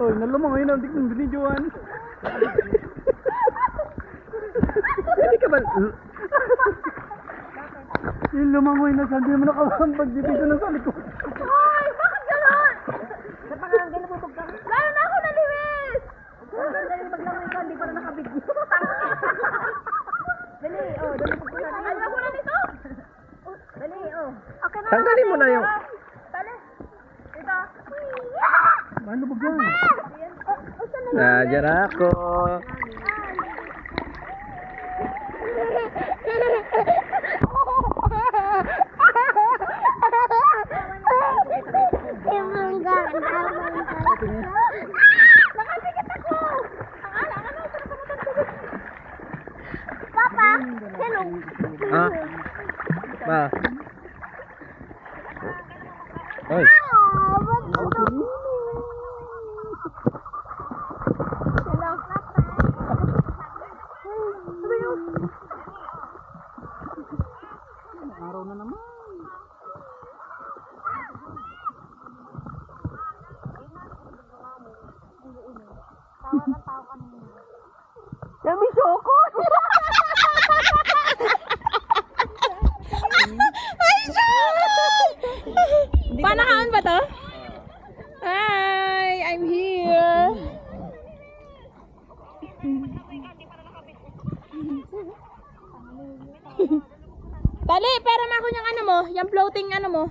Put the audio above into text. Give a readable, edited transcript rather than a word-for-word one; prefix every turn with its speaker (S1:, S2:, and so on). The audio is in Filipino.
S1: Oy, nalumangoy na, hindi kong binidyoan. Hindi ka ba? Yung lumangoy na siya, hindi naman nakawambag dito na sa likod.
S2: Hoy! Bakit gano'n? Napangaranggan na po pagka. Lalo na ako naliwis! Dali maglangoy ka, hindi pa na nakabidyo. Dali, oh, dali po na. Alam mo na nito? Dali, oh. Okay na.
S1: Tanggalin mo na yung...
S2: Dali. Ito.
S1: Ano ba yan?
S2: Saan na
S1: Nandiyan ako.
S2: Nakasikit ako! Papa, hello.
S1: Ha? Ma? Oy. Araw na naman.
S2: Dami sokot! Ay, sokot! Panakaan ba to? Hi! I'm here! Tali, pero ako yung ano mo, yung floating ano mo.